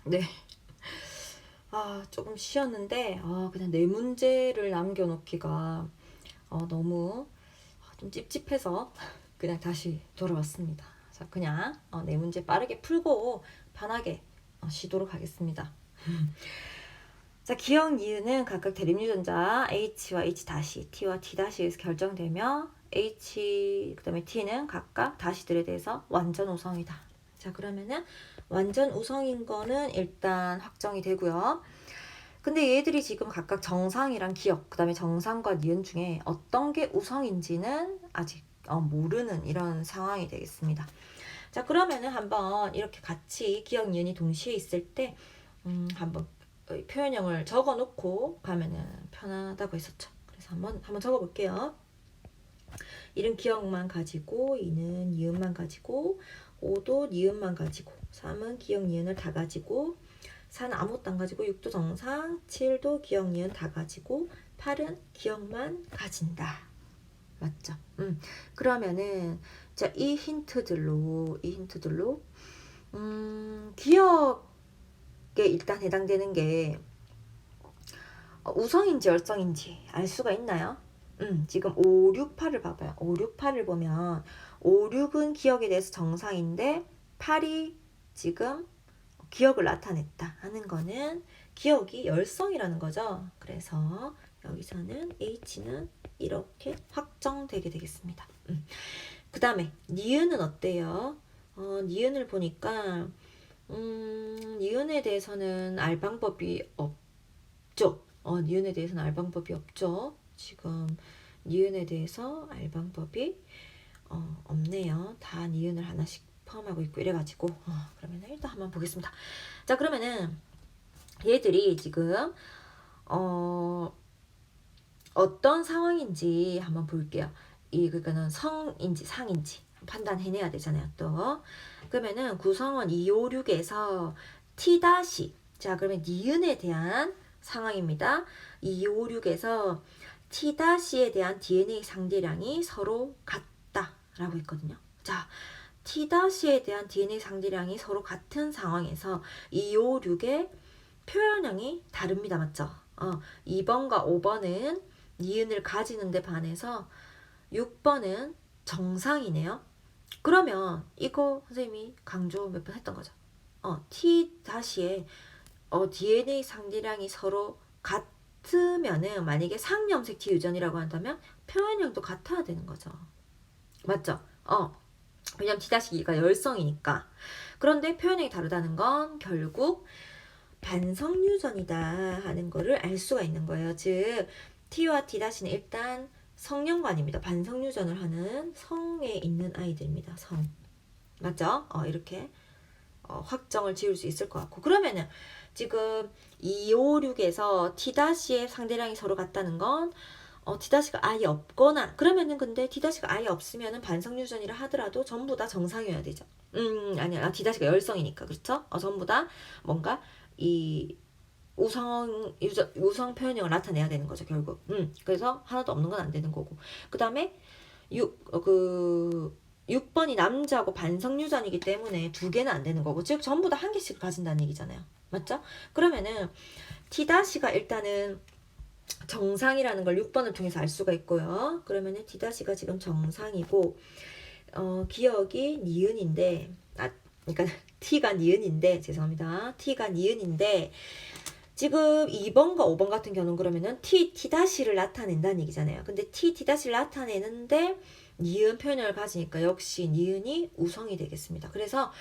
네. 조금 쉬었는데, 그냥 네 문제를 남겨놓기가 너무 좀 찝찝해서 그냥 다시 돌아왔습니다. 자, 그냥 네 문제 빠르게 풀고 편하게 쉬도록 하겠습니다. 자, 기억 니은은 각각 대립유전자 H와 H 다시, T와 T 다시에서 결정되며 H 그다음에 T는 각각 다시들에 대해서 완전 우성이다. 자, 그러면은 완전 우성인 거는 일단 확정이 되고요. 근데 얘들이 지금 각각 정상이랑 기억, 그다음에 정상과 니은 중에 어떤 게 우성인지는 아직 모르는 이런 상황이 되겠습니다. 자, 그러면은 한번 이렇게 같이 기억, 니은이 동시에 있을 때 한번 표현형을 적어 놓고 가면은 편하다고 했었죠. 그래서 한번 적어 볼게요. 1은 기억만 가지고, 2는 니은만 가지고, 5도 니은만 가지고, 3은 기억, 니은을 다 가지고, 4는 아무것도 안 가지고, 6도 정상, 7도 기억, 니은 다 가지고, 8은 기억만 가진다. 맞죠? 그러면은 자, 이 힌트들로 기억에 일단 해당되는 게 우성인지 열성인지 알 수가 있나요? 지금 5, 6, 8을 봐봐요. 5, 6, 8을 보면 5, 6은 기억에 대해서 정상인데 8이 지금 기억을 나타냈다 하는 거는 기억이 열성이라는 거죠. 그래서 여기서는 H는 이렇게 확정되게 되겠습니다. 그 다음에 니은은 어때요? 니은을 보니까 니은에 대해서는 알 방법이 없죠. 니은에 대해서는 알 방법이 없죠. 지금 니은에 대해서 알 방법이 없네요. 다 니은을 하나씩 포함하고 있고 이래가지고 그러면 일단 한번 보겠습니다. 자, 그러면은 얘들이 지금 어떤 상황인지 한번 볼게요. 그러니까는 성인지 상인지 판단해내야 되잖아요. 또 그러면은 구성원 2, 5, 6에서 T 다시 자, 그러면 니은에 대한 상황입니다. 2, 5, 6에서 T 다시에 대한 DNA 상대량이 서로 같다라고 했거든요. 자, T 다시에 대한 DNA 상대량이 서로 같은 상황에서 2, 5, 6의 표현량이 다릅니다. 맞죠? 2번과 5번은 니은을 가지는 데 반해서 6번은 정상이네요. 그러면 이거 선생님이 강조 몇 번 했던 거죠. T 다시에 DNA 상대량이 서로 같으면은 만약에 상염색 T 유전이라고 한다면 표현량도 같아야 되는 거죠. 맞죠? 왜냐면 T 다시가 열성이니까. 그런데 표현량이 다르다는 건 결국 반성유전이다 하는 거를 알 수가 있는 거예요. 즉 T와 T-는 일단 성년관입니다. 반성유전을 하는 성에 있는 아이들입니다. 성. 맞죠? 이렇게 확정을 지을 수 있을 것 같고, 그러면은 지금 2, 5, 6에서 T-의 상대량이 서로 같다는 건 T-가 아예 없거나, 그러면은 근데 T-가 아예 없으면은 반성유전이라 하더라도 전부 다 정상이어야 되죠. 아니야. T-가 열성이니까. 그렇죠? 전부 다 뭔가 이 우성 표현형을 나타내야 되는 거죠, 결국. 그래서 하나도 없는 건 안 되는 거고. 그 다음에 6번이 남자고 반성유전이기 때문에 두 개는 안 되는 거고, 즉 전부 다 한 개씩 가진다는 얘기잖아요. 맞죠? 그러면은 T-가 일단은 정상이라는 걸 6번을 통해서 알 수가 있고요. 그러면은 T-가 지금 정상이고, 기억이 니은인데, 그러니까 T가 니은인데, 죄송합니다. T가 니은인데, 지금 2번과 5번 같은 경우는 그러면은 T-를 나타낸다는 얘기잖아요. 근데 T-를 나타내는데 니은 표현을 가지니까 역시 니은이 우성이 되겠습니다. 그래서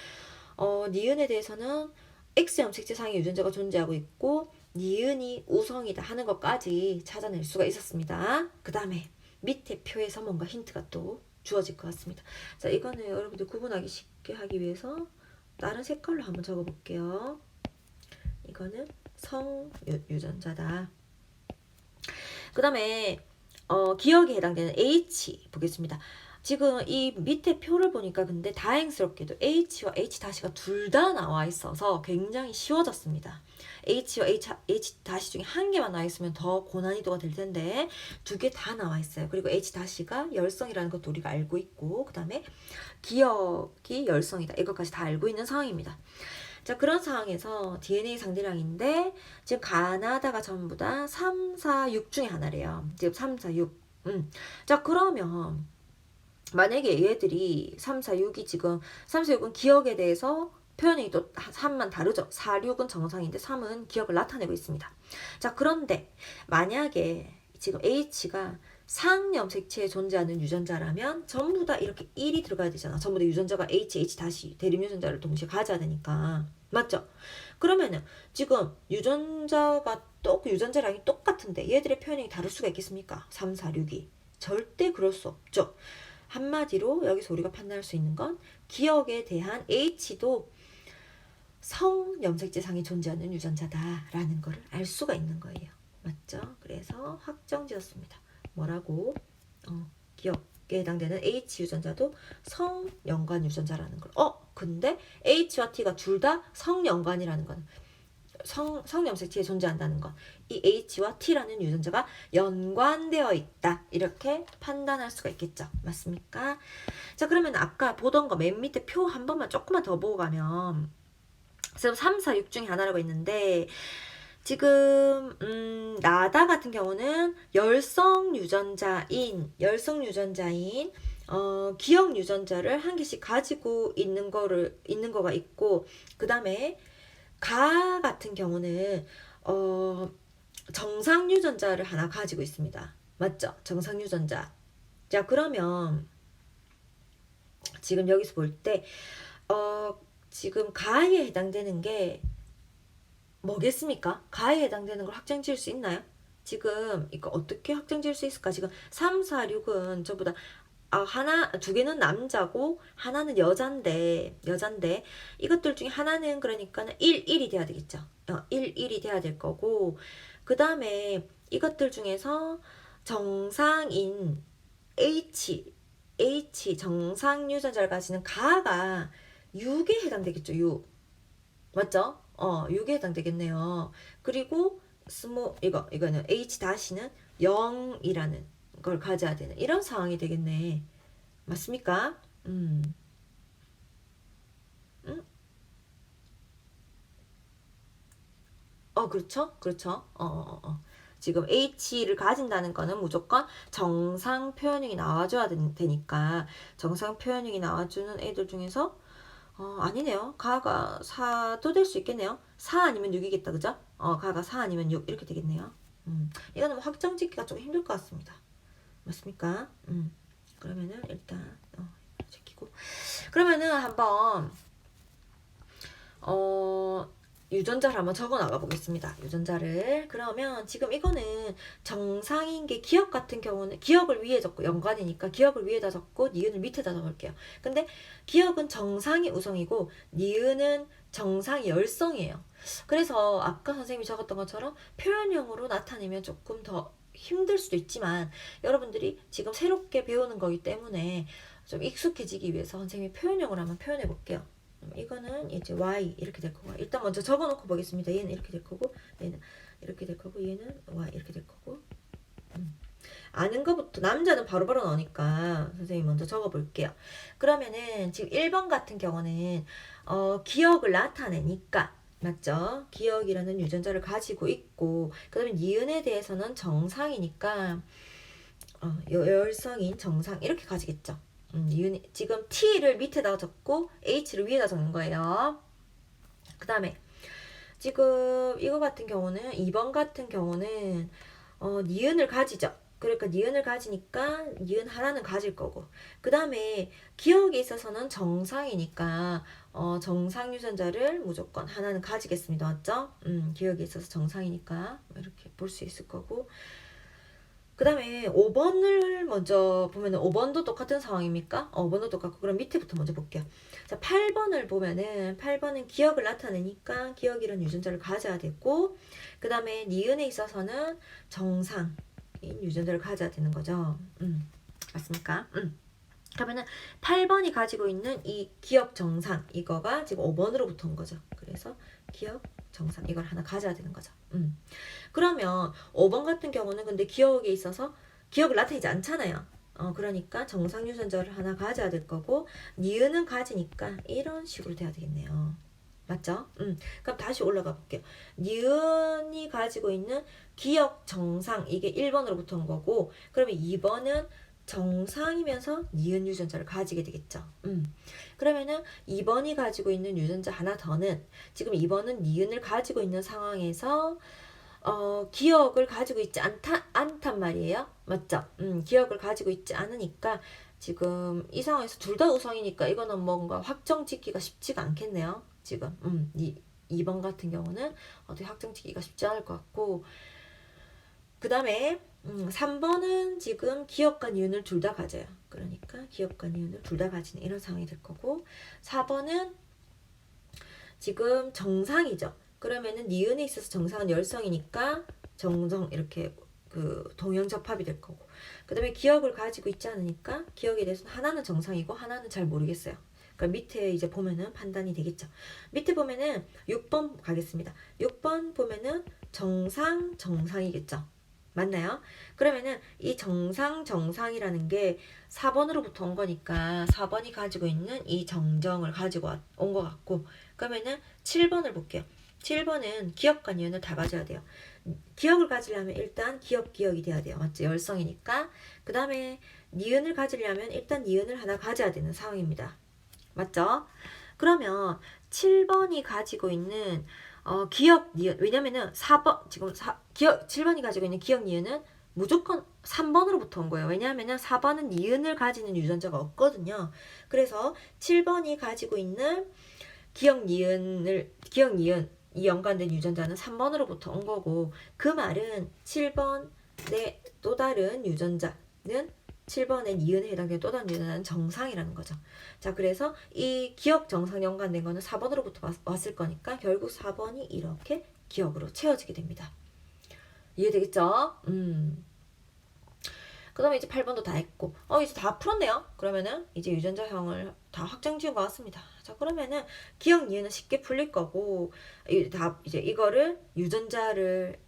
니은에 대해서는 X형 색채상의 유전자가 존재하고 있고 니은이 우성이다 하는 것까지 찾아낼 수가 있었습니다. 그 다음에 밑에 표에서 뭔가 힌트가 또 주어질 것 같습니다. 자, 이거는 여러분들 구분하기 쉽게 하기 위해서 다른 색깔로 한번 적어볼게요. 이거는 성유전자다. 그 다음에 기억에 해당되는 H 보겠습니다. 지금 이 밑에 표를 보니까 근데 다행스럽게도 H와 H-가 둘 다 나와 있어서 굉장히 쉬워졌습니다. H와 H 중에 한 개만 나와 있으면 더 고난이도가 될 텐데 두 개 다 나와 있어요. 그리고 H-가 열성이라는 것도 우리가 알고 있고, 그 다음에 기억이 열성이다. 이것까지 다 알고 있는 상황입니다. 자, 그런 상황에서 DNA 상대량인데 지금 가나다가 전부 다 3, 4, 6 중에 하나래요. 지금 3, 4, 6. 자, 그러면 만약에 얘들이 3, 4, 6이 지금 3, 4, 6은 기억에 대해서 표현이 또 3만 다르죠. 4, 6은 정상인데 3은 기억을 나타내고 있습니다. 자, 그런데 만약에 지금 H가 상염색체에 존재하는 유전자라면 전부 다 이렇게 1이 들어가야 되잖아. 전부 다 유전자가 H 다시 대립 유전자를 동시에 가져야 되니까. 맞죠? 그러면은 지금 유전자량이 똑같은데 얘들의 표현이 다를 수가 있겠습니까? 3, 4, 6이. 절대 그럴 수 없죠. 한마디로 여기서 우리가 판단할 수 있는 건 기억에 대한 H도 성염색체상이 존재하는 유전자다라는 것을 알 수가 있는 거예요. 맞죠? 그래서 확정지었습니다. 뭐라고? 기억에 해당되는 H 유전자도 성연관 유전자라는 걸. 근데 H와 T가 둘 다 성연관이라는 건 성염색체에 존재한다는 것. 이 H와 T라는 유전자가 연관되어 있다. 이렇게 판단할 수가 있겠죠. 맞습니까? 자, 그러면 아까 보던 거 맨 밑에 표 한 번만 조금만 더 보고 가면 지금 3, 4, 6 중에 하나라고 했는데 지금 나다 같은 경우는 열성 유전자인 기억 유전자를 한 개씩 가지고 있는 거가 있고, 그 다음에 가 같은 경우는 정상 유전자를 하나 가지고 있습니다. 맞죠? 정상 유전자. 자, 그러면 지금 여기서 볼 때 지금 가에 해당되는 게 뭐겠습니까? 가에 해당되는 걸 확정 지을 수 있나요? 지금 이거 어떻게 확정 지을 수 있을까? 지금 3, 4, 6은 전부 다 두 개는 남자고 하나는 여잔데 이것들 중에 하나는 그러니까는 1, 1이 돼야 되겠죠. 1, 1이 돼야 될 거고, 그 다음에 이것들 중에서 정상인 H 정상 유전자를 가지는 가가 6에 해당되겠죠. 6. 맞죠? 6에 해당되겠네요. 그리고 이거는 H-는 0이라는 걸 가져야 되는 이런 상황이 되겠네. 맞습니까? 그렇죠? 그렇죠. 지금 H를 가진다는 거는 무조건 정상 표현형이 나와줘야 되니까 정상 표현형이 나와주는 애들 중에서 아니네요. 가가 4도 될 수 있겠네요. 4 아니면 6이겠다. 그죠? 가가 4 아니면 6 이렇게 되겠네요. 이거는 뭐 확정 짓기가 좀 힘들 것 같습니다. 맞습니까? 그러면은 일단 지키고, 그러면은 한번 유전자를 한번 적어 나가 보겠습니다. 유전자를. 그러면 지금 이거는 정상인 게 기억 같은 경우는 기억을 위에 적고, 연관이니까 기억을 위에다 적고 니은을 밑에다 적을게요. 근데 기억은 정상이 우성이고 니은은 정상이 열성이에요. 그래서 아까 선생님이 적었던 것처럼 표현형으로 나타내면 조금 더 힘들 수도 있지만 여러분들이 지금 새롭게 배우는 거기 때문에 좀 익숙해지기 위해서 선생님이 표현형으로 한번 표현해 볼게요. 이거는 이제 y 이렇게 될 거고, 일단 먼저 적어놓고 보겠습니다. 얘는 이렇게 될 거고, 얘는 이렇게 될 거고, 얘는 y 이렇게 될 거고. 아는 것부터, 남자는 바로바로 나오니까 선생님 먼저 적어볼게요. 그러면은 지금 1번 같은 경우는 기억을 나타내니까, 맞죠? 기억이라는 유전자를 가지고 있고, 그 다음에 니은에 대해서는 정상이니까 열성인 정상 이렇게 가지겠죠. 지금 T를 밑에다 적고 H를 위에다 적는 거예요. 그 다음에 지금 이거 같은 경우는 2번 같은 경우는 니은을 가지죠. 그러니까 니은을 가지니까 니은 하나는 가질 거고, 그 다음에 기억에 있어서는 정상이니까 정상 유전자를 무조건 하나는 가지겠습니다. 맞죠? 기억에 있어서 정상이니까 이렇게 볼 수 있을 거고, 그 다음에 5번을 먼저 보면은 5번도 똑같은 상황입니까? 5번도 똑같고, 그럼 밑에부터 먼저 볼게요. 자, 8번을 보면은 8번은 기억을 나타내니까 기억이라는 유전자를 가져야 되고, 그 다음에 니은에 있어서는 정상인 유전자를 가져야 되는 거죠. 맞습니까? 그러면은 8번이 가지고 있는 이 기억 정상, 이거가 지금 5번으로부터 온 거죠. 그래서 기억 정상 이걸 하나 가져야 되는 거죠. 그러면 5번 같은 경우는 근데 기억에 있어서 기억을 나타내지 않잖아요. 그러니까 정상 유전자를 하나 가져야 될 거고, 니은은 가지니까 이런 식으로 돼야 되겠네요. 맞죠? 그럼 다시 올라가 볼게요. 니은이 가지고 있는 기억 정상, 이게 1번으로부터 온 거고, 그러면 2번은 정상이면서 니은 유전자를 가지게 되겠죠. 그러면은 2번이 가지고 있는 유전자 하나 더는, 지금 2번은 니은을 가지고 있는 상황에서 기억을 가지고 있지 않단 말이에요. 맞죠? 기억을 가지고 있지 않으니까 지금 이 상황에서 둘 다 우성이니까 이거는 뭔가 확정 짓기가 쉽지가 않겠네요. 지금 2번 같은 경우는 어떻게 확정 짓기가 쉽지 않을 것 같고, 그 다음에 3번은 지금 기억과 니은을 둘 다 가져요. 그러니까 기억과 니은을 둘 다 가지는 이런 상황이 될 거고, 4번은 지금 정상이죠. 그러면은 니은에 있어서 정상은 열성이니까 정정 이렇게 그 동형접합이 될 거고, 그 다음에 기억을 가지고 있지 않으니까 기억에 대해서는 하나는 정상이고 하나는 잘 모르겠어요. 그러니까 밑에 이제 보면은 판단이 되겠죠. 밑에 보면은 6번 가겠습니다. 6번 보면은 정상이겠죠. 맞나요? 그러면은 이 정상이라는 게 4번으로부터 온 거니까 4번이 가지고 있는 이 정정을 가지고 온 것 같고, 그러면은 7번을 볼게요. 7번은 기억과 니은을 다 가져야 돼요. 기억을 가지려면 일단 기억이 돼야 돼요. 맞죠? 열성이니까. 그 다음에 니은을 가지려면 일단 니은을 하나 가져야 되는 상황입니다. 맞죠? 그러면 7번이 가지고 있는 기억 니은, 왜냐면은 4번 지금 7번이 가지고 있는 기억 니은은 무조건 3번으로부터 온 거예요. 왜냐하면 4번은 니은을 가지는 유전자가 없거든요. 그래서 7번이 가지고 있는 기억 니은 이 연관된 유전자는 3번으로부터 온 거고, 그 말은 7번의 또 다른 유전자는 7번의 니은에 해당되는 또 다른 유전자는 정상이라는 거죠. 자, 그래서 이 기억 정상 연관된 거는 4번으로부터 왔을 거니까 결국 4번이 이렇게 기억으로 채워지게 됩니다. 이해되겠죠? 그 다음에 이제 8번도 다 했고, 이제 다 풀었네요. 그러면은 이제 유전자형을 다 확정 지은 것 같습니다. 자, 그러면은 기억 니은은 쉽게 풀릴 거고, 이제 이거를 유전자를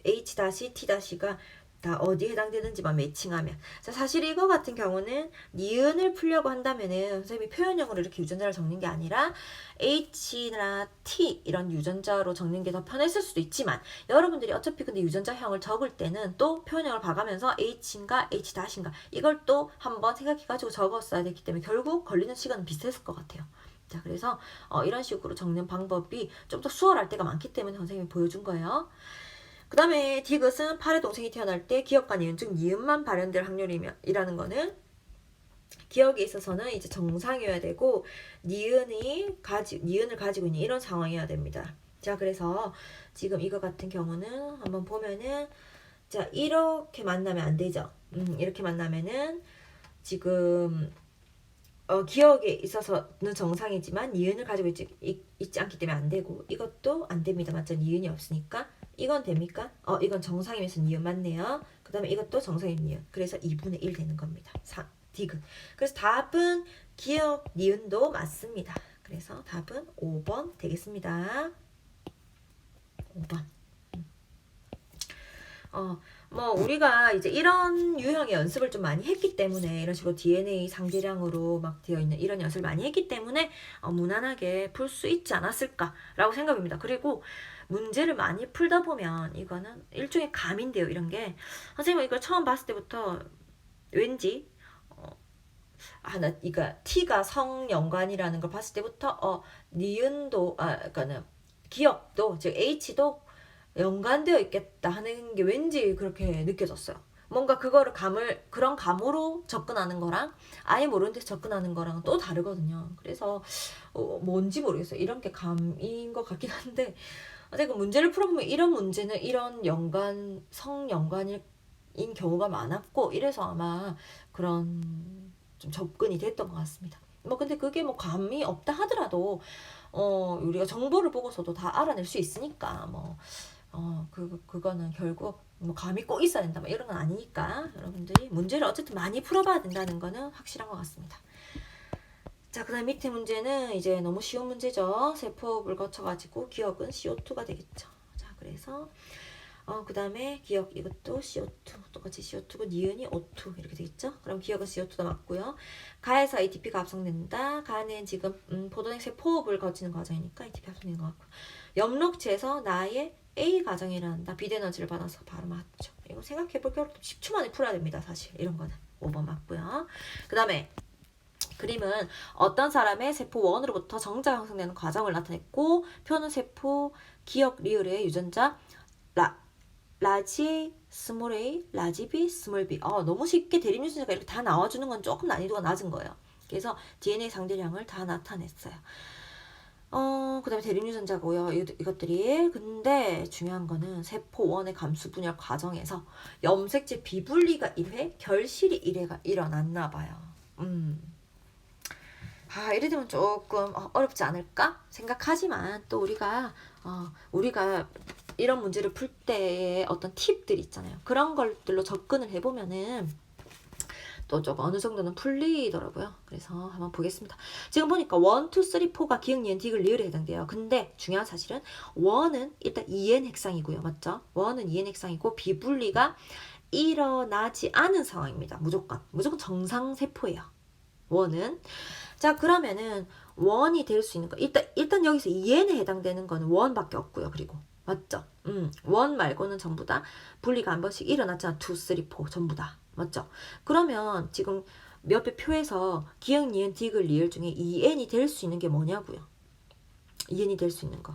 H-T-가 다 어디에 해당되는지만 매칭하면, 자, 사실 이거 같은 경우는 니은을 풀려고 한다면은 선생님이 표현형으로 이렇게 유전자를 적는 게 아니라 H나 T 이런 유전자로 적는 게 더 편했을 수도 있지만, 여러분들이 어차피 근데 유전자형을 적을 때는 또 표현형을 봐가면서 H인가 H-인가 이걸 또 한번 생각해가지고 적었어야 됐기 때문에 결국 걸리는 시간은 비슷했을 것 같아요. 자, 그래서 이런 식으로 적는 방법이 좀 더 수월할 때가 많기 때문에 선생님이 보여준 거예요. 그 다음에 디귿은 8의 동생이 태어날 때 기억과 니은 중 니은만 발현될 확률이라는 거는, 기억에 있어서는 이제 정상이어야 되고 니은을 가지고 있는 이런 상황이어야 됩니다. 자, 그래서 지금 이거 같은 경우는 한번 보면은, 자, 이렇게 만나면 안 되죠. 이렇게 만나면은 지금 기억에 있어서는 정상이지만 니은을 가지고 있지 않기 때문에 안 되고, 이것도 안 됩니다. 맞죠? 니은이 없으니까. 이건 됩니까? 이건 정상이면서 니은 맞네요. 그 다음에 이것도 정상인 니은. 그래서 2분의 1 되는 겁니다. 디귿. 그래서 답은 기억 니은도 맞습니다. 그래서 답은 5번 되겠습니다. 5번. 뭐 우리가 이제 이런 유형의 연습을 좀 많이 했기 때문에, 이런 식으로 DNA 상대량으로 막 되어 있는 이런 연습을 많이 했기 때문에 무난하게 풀 수 있지 않았을까라고 생각합니다. 그리고 문제를 많이 풀다 보면 이거는 일종의 감인데요. 이런 게 선생님은 이걸 처음 봤을 때부터 왠지 나 이거 T가 성연관이라는 걸 봤을 때부터 니은도 그러니까는 기억도 즉 H도 연관되어 있겠다 하는 게 왠지 그렇게 느껴졌어요. 뭔가 그런 감으로 접근하는 거랑 아예 모르는 데서 접근하는 거랑 또 다르거든요. 그래서 뭔지 모르겠어요. 이런 게 감인 것 같긴 한데, 제가 문제를 풀어보면 이런 문제는 이런 성연관인 경우가 많았고, 이래서 아마 그런 좀 접근이 됐던 것 같습니다. 뭐 근데 그게 뭐 감이 없다 하더라도 우리가 정보를 보고서도 다 알아낼 수 있으니까 그거는 결국 뭐 감이 꼭 있어야 된다 뭐 이런 건 아니니까, 여러분들이 문제를 어쨌든 많이 풀어봐야 된다는 거는 확실한 것 같습니다. 자, 그 다음 밑에 문제는 이제 너무 쉬운 문제죠. 세포업을 거쳐가지고 기억은 CO2가 되겠죠. 자, 그래서 그 다음에 기억 이것도 CO2 똑같이 CO2고 니은이 O2 이렇게 되겠죠. 그럼 기억은 CO2가 맞고요. 가에서 ATP가 합성된다. 가는 지금 포도넥스의 포흡을 거치는 과정이니까 ATP 합성되는 것 같고, 엽록체에서 나의 A 가정이 일어난다. 비대너지를 받아서 바로 맞죠. 이거 생각해볼 게 10초 만에 풀어야 됩니다. 사실 이런 거는 5번 맞고요. 그 다음에 그림은 어떤 사람의 세포 원으로부터 정자가 형성되는 과정을 나타냈고, 표는 세포 기억 리을의 유전자 라지 스몰 a, 라지 b, 스몰 b. 너무 쉽게 대립 유전자가 이렇게 다 나와주는 건 조금 난이도가 낮은 거예요. 그래서 DNA 상대량을 다 나타냈어요. 그 다음에 대립 유전자고요. 이것들이. 근데 중요한 거는 세포 원의 감수 분열 과정에서 염색체 비분리가 1회, 결실이 1회가 일어났나 봐요. 이래 되면 조금 어렵지 않을까 생각하지만, 또 우리가 이런 문제를 풀 때의 어떤 팁들이 있잖아요. 그런 것들로 접근을 해보면은 또 조금 어느 정도는 풀리더라고요. 그래서 한번 보겠습니다. 지금 보니까 1, 2, 3, 4가 기억, 니은, 디귿, 리을에 해당돼요. 근데 중요한 사실은 1은 일단 EN 핵상이고요. 맞죠? 1은 EN 핵상이고 비분리가 일어나지 않은 상황입니다. 무조건 정상세포예요. 1은. 자, 그러면은 1이 될 수 있는 거, 일단 여기서 EN에 해당되는 거는 1밖에 없고요. 그리고 맞죠? 1 말고는 전부 다 분리가 한 번씩 일어났잖아. 2, 3, 4 전부 다. 맞죠? 그러면 지금 몇배 표에서 기억, 니은, 디귿, 리을 중에 EN이 될 수 있는 게 뭐냐고요. EN이 될 수 있는 거.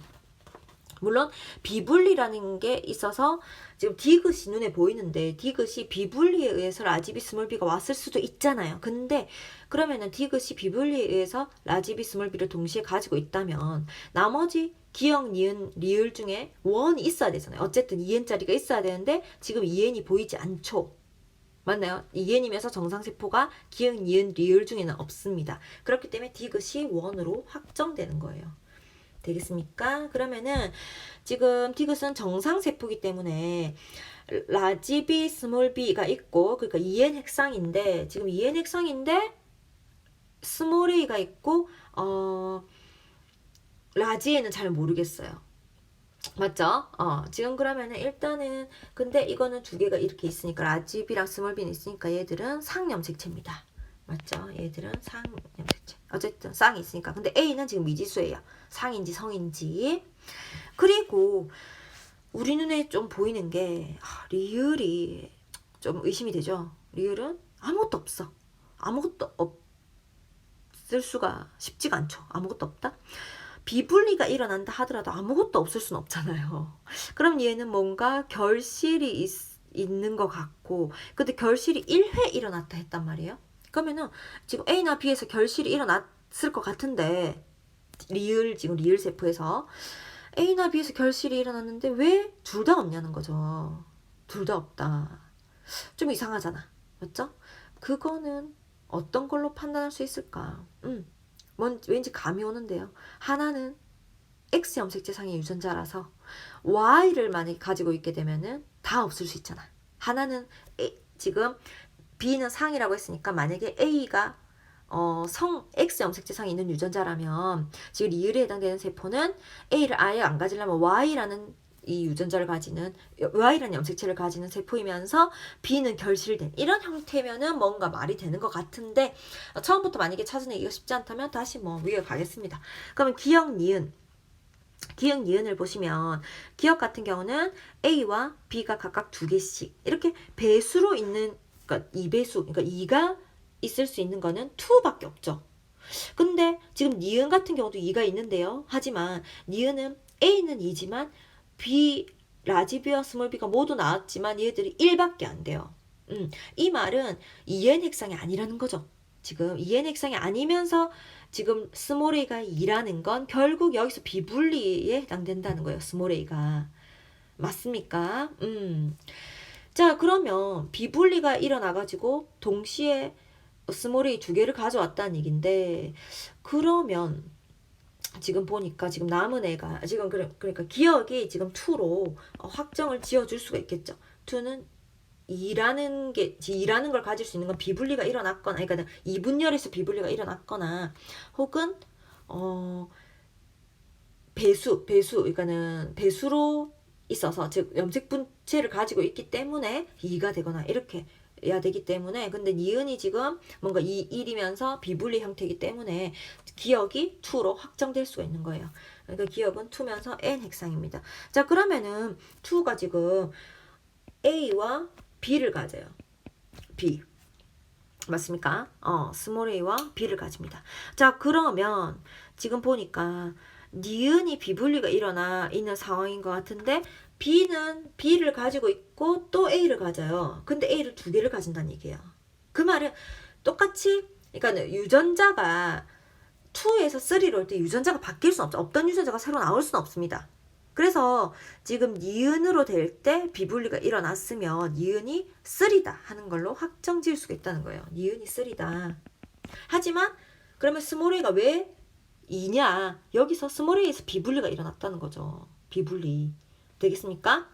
물론 비분리라는 게 있어서 지금 디귿이 눈에 보이는데, 디귿이 비분리에 의해서 라지비 스몰비가 왔을 수도 있잖아요. 근데 그러면은 디귿이 비분리에 의해서 라지비 스몰비를 동시에 가지고 있다면 나머지 기억, 니은, 리을 중에 1이 있어야 되잖아요. 어쨌든 EN짜리가 있어야 되는데 지금 EN이 보이지 않죠. 맞나요? EN이면서 정상세포가 기억, 니은, 리을 중에는 없습니다. 그렇기 때문에 디귿이 1으로 확정되는 거예요. 되겠습니까? 그러면은 지금 디귿은 정상세포이기 때문에 라지 B, 스몰 b가 있고, 그러니까 EN 핵상인데, 지금 EN 핵상인데 스몰 a가 있고 라지에는 잘 모르겠어요. 맞죠? 지금 그러면은 일단은, 근데 이거는 두 개가 이렇게 있으니까, 라지 B랑 스몰 B는 있으니까 얘들은 상염색체입니다. 맞죠? 얘들은 상염색체. 어쨌든 쌍이 있으니까. 근데 A는 지금 미지수예요. 상인지 성인지. 그리고 우리 눈에 좀 보이는 게 리을이 좀 의심이 되죠. 리을은 아무것도 없어. 아무것도 없을 수가 쉽지가 않죠. 아무것도 없다. 비분리가 일어난다 하더라도 아무것도 없을 순 없잖아요. 그럼 얘는 뭔가 결실이 있는 것 같고, 근데 결실이 1회 일어났다 했단 말이에요. 그러면은 지금 A나 B에서 결실이 일어났을 것 같은데, 지금 리을 세포에서 A나 B에서 결실이 일어났는데 왜 둘 다 없냐는 거죠. 둘 다 없다. 좀 이상하잖아. 맞죠? 그거는 어떤 걸로 판단할 수 있을까? 왠지 감이 오는데요. 하나는 X 염색체상의 유전자라서 Y를 만약에 가지고 있게 되면은 다 없을 수 있잖아. 하나는 지금 B는 상이라고 했으니까, 만약에 A가 X 염색체상에 있는 유전자라면 지금 리을에 해당되는 세포는 A를 아예 안 가지려면 Y라는 이 유전자를 가지는, Y라는 염색체를 가지는 세포이면서 B는 결실된 이런 형태면은 뭔가 말이 되는 것 같은데, 처음부터 만약에 찾아내기가 쉽지 않다면 다시 위에 가겠습니다. 그러면 기억, 니은을 보시면, 기억 같은 경우는 A와 B가 각각 2개씩 이렇게 배수로 있는, 그러니까 2배수, 그러니까 2가 있을 수 있는 거는 2밖에 없죠. 근데 지금 니은 같은 경우도 2가 있는데요. 하지만 니은은 A는 2지만 라지 B와 스몰 b가 모두 나왔지만 얘들이 1밖에 안 돼요. 이 말은 EN 핵상이 아니라는 거죠. 지금 EN 핵상이 아니면서 지금 스몰 a가 2라는 건 결국 여기서 비분리에 해당된다는 거예요. 스몰 a가. 맞습니까? 자, 그러면 비분리가 일어나가지고 동시에 스몰 a 2개를 가져왔다는 얘긴데, 그러면 지금 보니까 지금 남은 애가 지금 그러니까 기억이 지금 2로 확정을 지어줄 수가 있겠죠. 2는 2라는 걸 가질 수 있는 건 비분리가 일어났거나, 그러니까 2분열에서 비분리가 일어났거나, 혹은 배수, 그러니까는 배수로 있어서, 즉 주체를 가지고 있기 때문에 2가 되거나 이렇게 해야 되기 때문에, 근데 니은이 지금 뭔가 1이면서 비분리 형태이기 때문에 기억이 2로 확정될 수가 있는 거예요. 그러니까 기억은 2면서 n 핵상입니다. 자, 그러면은 2가 지금 A와 B를 가져요. B. 맞습니까? 스몰 a와 b를 가집니다. 자, 그러면 지금 보니까 니은이 비분리가 일어나 있는 상황인 것 같은데 b는 b를 가지고 있고 또 a를 가져요. 근데 a를 2개를 가진다는 얘기예요. 그 말은 똑같이, 그러니까 유전자가 2에서 3로 올 때 유전자가 바뀔 수 없죠. 없던 유전자가 새로 나올 수는 없습니다. 그래서 지금 니은으로 될 때 비분리가 일어났으면 니은이 3다 하는 걸로 확정 지을 수가 있다는 거예요. 니은이 3다. 하지만 그러면 스몰 a가 왜 2냐? 여기서 스몰 a에서 비분리가 일어났다는 거죠. 비분리. 되겠습니까?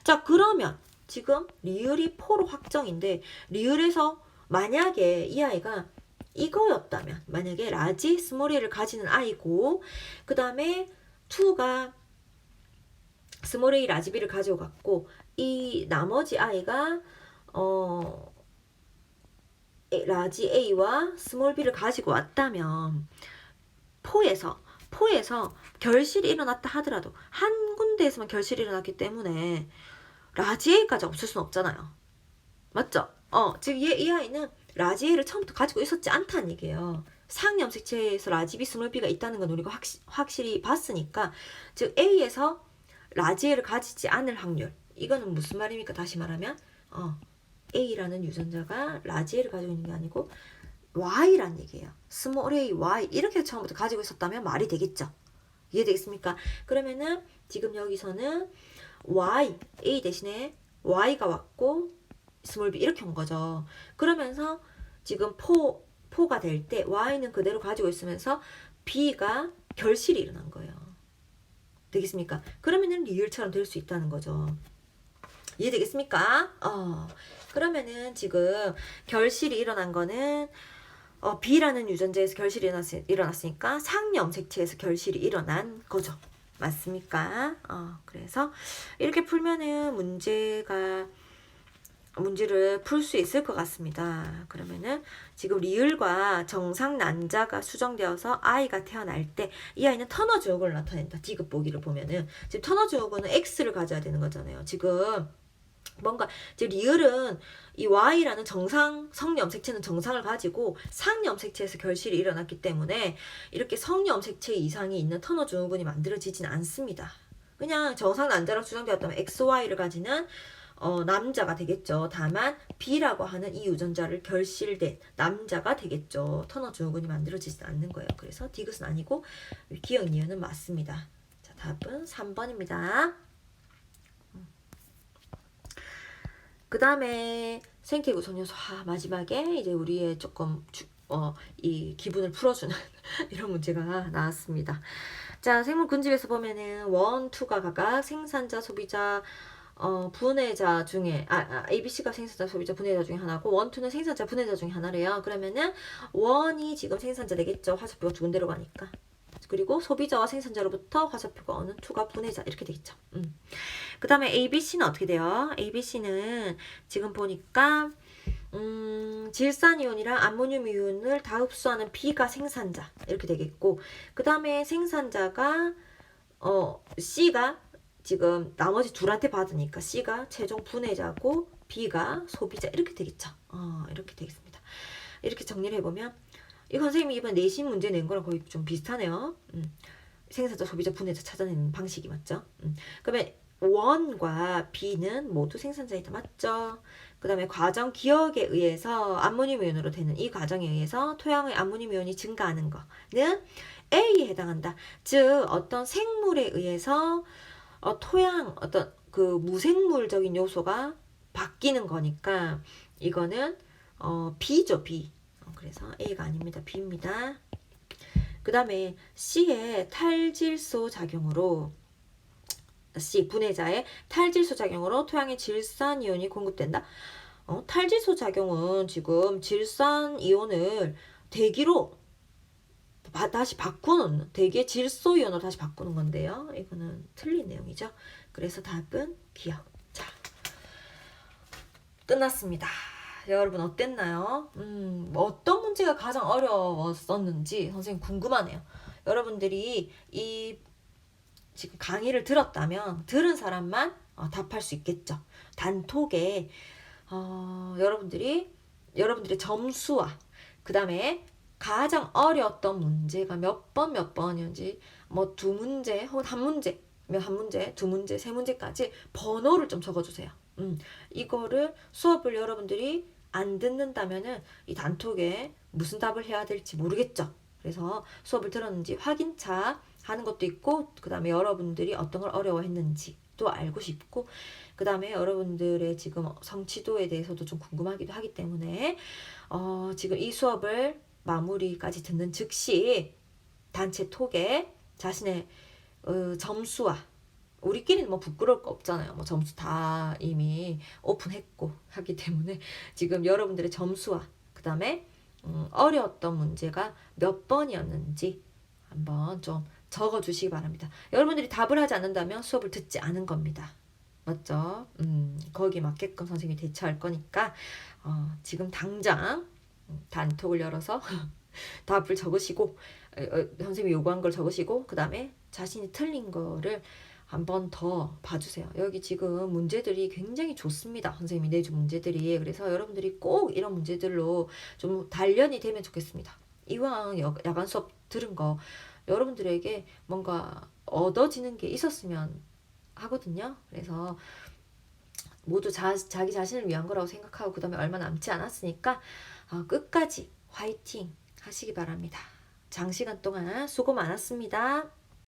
자, 그러면 지금 리을이 4로 확정인데 리을에서 만약에 이 아이가 이거였다면, 만약에 라지 스몰 a를 가지는 아이고 그 다음에 2가 스몰 a 라지 b를 가지고 갔고 이 나머지 아이가 라지 a와 스몰 b를 가지고 왔다면 4에서 결실이 일어났다 하더라도 한 군데에서만 결실이 일어났기 때문에 라지 a까지 없을 수는 없잖아요. 맞죠? 즉 이 아이는 라지 a를 처음부터 가지고 있었지 않다는 얘기예요. 상염색체에서 라지 b 스몰 b가 있다는 건 우리가 확실히 봤으니까, 즉 a에서 라지 a를 가지지 않을 확률, 이거는 무슨 말입니까? 다시 말하면 a라는 유전자가 라지 a를 가지고 있는 게 아니고 y란 얘기예요. 스몰 a, y 이렇게 처음부터 가지고 있었다면 말이 되겠죠. 이해되겠습니까? 그러면은 지금 여기서는 y, a 대신에 y가 왔고 스몰 b 이렇게 온 거죠. 그러면서 지금 4가 될 때 y는 그대로 가지고 있으면서 b가 결실이 일어난 거예요. 되겠습니까? 그러면은 리을처럼 될 수 있다는 거죠. 이해되겠습니까? 그러면은 지금 결실이 일어난 거는 B라는 유전자에서 결실이 일어났으니까 상염색체에서 결실이 일어난 거죠. 맞습니까? 그래서 이렇게 풀면은 문제를 풀 수 있을 것 같습니다. 그러면은 지금 리을과 정상 난자가 수정되어서 아이가 태어날 때 이 아이는 터너 증후군을 나타낸다. 디귿 보기를 보면은 지금 터너 증후군은 X를 가져야 되는 거잖아요. 지금 뭔가 이제 리을은 이 Y라는 정상 성염색체는 정상을 가지고 상염색체에서 결실이 일어났기 때문에 이렇게 성염색체 이상이 있는 터너 증후군이 만들어지진 않습니다. 그냥 정상 난자랑 수정되었다면 XY를 가지는 남자가 되겠죠. 다만 B라고 하는 이 유전자를 결실된 남자가 되겠죠. 터너 증후군이 만들어지진 않는 거예요. 그래서 디귿은 아니고 기억 니은은 맞습니다. 자, 답은 3번입니다. 그 다음에 생태 구성 요소, 마지막에 이제 우리의 조금 이 기분을 풀어주는 이런 문제가 나왔습니다. 자, 생물 군집에서 보면은 1, 2가 각각 생산자, 소비자, 분해자 중에 ABC가 생산자, 소비자, 분해자 중에 하나고 1, 2는 생산자, 분해자 중에 하나래요. 그러면은 1이 지금 생산자 되겠죠. 화살표가 두 군데로 가니까. 그리고 소비자와 생산자로부터 화살표가 오는 2가 분해자 이렇게 되겠죠. 그 다음에 ABC는 어떻게 돼요? ABC는 지금 보니까 질산이온이랑 암모늄 이온을 다 흡수하는 B가 생산자 이렇게 되겠고, 그 다음에 생산자가 C가 지금 나머지 둘한테 받으니까 C가 최종 분해자고 B가 소비자 이렇게 되겠죠. 이렇게 되겠습니다. 이렇게 정리를 해보면 이거 선생님이 이번 내신 문제 낸 거랑 거의 좀 비슷하네요. 생산자, 소비자, 분해자 찾아내는 방식이 맞죠? 그러면 1과 B는 모두 생산자이다. 맞죠? 그 다음에 과정 기억에 의해서 암모늄 이온으로 되는 이 과정에 의해서 토양의 암모늄 이온이 증가하는 거는 A에 해당한다. 즉 어떤 생물에 의해서 토양 어떤 그 무생물적인 요소가 바뀌는 거니까 이거는 B죠. B. 그래서 A가 아닙니다. B입니다. 그 다음에 C의 탈질소 작용으로 C 분해자의 탈질소 작용으로 토양에 질산이온이 공급된다. 탈질소 작용은 지금 질산이온을 대기로 다시 바꾸는, 대기의 질소이온으로 다시 바꾸는 건데요. 이거는 틀린 내용이죠. 그래서 답은 기억. 자, 끝났습니다. 여러분 어땠나요? 뭐 어떤 문제가 가장 어려웠었는지 선생님 궁금하네요. 여러분들이 이 지금 강의를 들었다면 들은 사람만 답할 수 있겠죠. 단톡에 여러분들의 점수와 그 다음에 가장 어려웠던 문제가 몇 번이었는지 뭐 두 문제 혹은 한 문제 한 문제, 두 문제, 세 문제까지 번호를 좀 적어주세요. 이거를 수업을 여러분들이 안 듣는다면은 이 단톡에 무슨 답을 해야 될지 모르겠죠. 그래서 수업을 들었는지 확인차 하는 것도 있고, 그 다음에 여러분들이 어떤 걸 어려워했는지도 알고 싶고, 그 다음에 여러분들의 지금 성취도에 대해서도 좀 궁금하기도 하기 때문에 지금 이 수업을 마무리까지 듣는 즉시 단체 톡에 자신의 점수와, 우리끼리는 뭐 부끄러울 거 없잖아요. 뭐 점수 다 이미 오픈했고 하기 때문에 지금 여러분들의 점수와 그 다음에 어려웠던 문제가 몇 번이었는지 한번 좀 적어주시기 바랍니다. 여러분들이 답을 하지 않는다면 수업을 듣지 않은 겁니다. 맞죠? 거기 맞게끔 선생님이 대처할 거니까 지금 당장 단톡을 열어서 답을 적으시고 선생님이 요구한 걸 적으시고 그 다음에 자신이 틀린 거를 한 번 더 봐주세요. 여기 지금 문제들이 굉장히 좋습니다. 선생님이 내준 문제들이. 그래서 여러분들이 꼭 이런 문제들로 좀 단련이 되면 좋겠습니다. 이왕 야간 수업 들은 거 여러분들에게 뭔가 얻어지는 게 있었으면 하거든요. 그래서 모두 자기 자신을 위한 거라고 생각하고 그 다음에 얼마 남지 않았으니까 끝까지 화이팅 하시기 바랍니다. 장시간 동안 수고 많았습니다.